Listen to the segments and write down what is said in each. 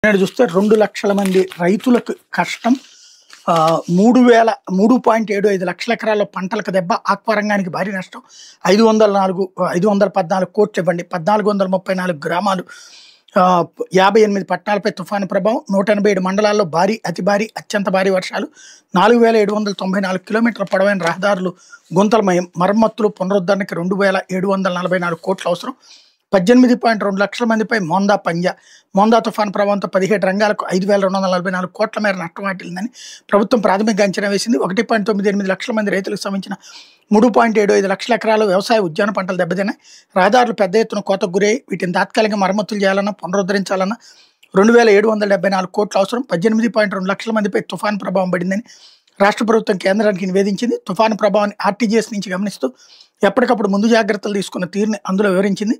నేడు చూస్తే 2,00,000 మంది రైతులకు కష్టం. 3,75 లక్షల ఎకరాల్లో పంటలకు దెబ్బ, ఆక్వా రంగానికి భారీ నష్టం. 514 కోట్లు ఇవ్వండి. 1,434 గ్రామాలు, 58 పట్టణాలపై తుఫాను ప్రభావం. 187 మండలాల్లో భారీ, అతి భారీ, అత్యంత భారీ వర్షాలు. 4,794 కిలోమీటర్ల పొడవైన రహదారులు గుంతలమయం. మరమ్మతులు, పునరుద్ధరణకి 2,744 కోట్లు అవసరం. 18.2 లక్షల మందిపై మోందా పంజా. మోందా తుఫాను ప్రభావంతో 17 రంగాలకు 5,244 కోట్ల మేర నష్టం వాటిల్లిందని ప్రభుత్వం ప్రాథమిక అంచనా వేసింది. 1.98 లక్షల మంది రైతులకు సంబంధించిన 3.75 లక్షల ఎకరాలు వ్యవసాయ, ఉద్యాన పంటలు దెబ్బతిన్నాయి. రహదారులు పెద్ద ఎత్తున కోతకు గురై వీటిని తాత్కాలికంగా మరమ్మతులు చేయాలన్నా, పునరుద్ధరించాలన్నా 2,774 కోట్లు అవసరం. 18.2 లక్షల మందిపై తుఫాను ప్రభావం పడిందని రాష్ట్ర ప్రభుత్వం కేంద్రానికి నివేదించింది. తుఫాను ప్రభావాన్ని ఆర్టీజీఎస్ నుంచి గమనిస్తూ ఎప్పటికప్పుడు ముందు జాగ్రత్తలు తీసుకున్న తీరుని అందులో వివరించింది.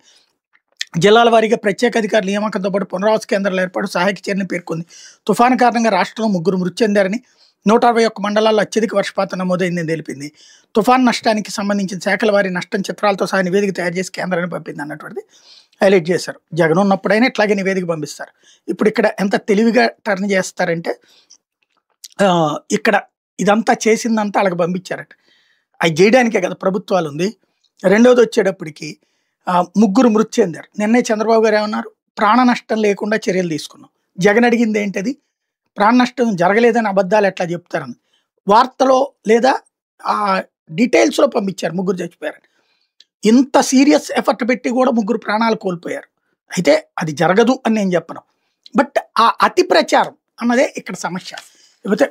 జిల్లాల వారీగా ప్రత్యేక అధికారుల నియామకంతో పాటు పునరావాస కేంద్రాల ఏర్పాటు, సహాయక చర్యలను పేర్కొంది. తుఫాను కారణంగా రాష్ట్రంలో 3 మృతి చెందారని, 161 మండలాల్లో అత్యధిక వర్షపాతం నమోదైందని తెలిపింది. తుఫాను నష్టానికి సంబంధించిన శాఖల వారి నష్టం చిత్రాలతో సహా నివేదిక తయారు చేసి కేంద్రానికి పంపింది అన్నటువంటిది హైలైట్ చేశారు. జగన్ ఉన్నప్పుడైనా ఇట్లాగే నివేదిక పంపిస్తారు. ఇప్పుడు ఇక్కడ ఎంత తెలివిగా టర్న్ చేస్తారంటే, ఇక్కడ ఇదంతా చేసిందంతా వాళ్ళకి పంపించారట. అవి చేయడానికే కదా ప్రభుత్వాలు ఉంది. రెండవది వచ్చేటప్పటికి 3 మృతి చెందారు. నిన్నే చంద్రబాబు గారు ఏమన్నారు? ప్రాణ నష్టం లేకుండా చర్యలు తీసుకున్నాం. జగన్ అడిగింది ఏంటది? ప్రాణ నష్టం జరగలేదని అబద్ధాలు ఎట్లా చెప్తారని వార్తలో లేదా డీటెయిల్స్లో పంపించారు. 3 చచ్చిపోయారని. ఇంత సీరియస్ ఎఫర్ట్ పెట్టి కూడా 3 ప్రాణాలు కోల్పోయారు. అయితే అది జరగదు అని నేను చెప్పను. బట్ ఆ అతి ప్రచారం అన్నదే ఇక్కడ సమస్య. లేకపోతే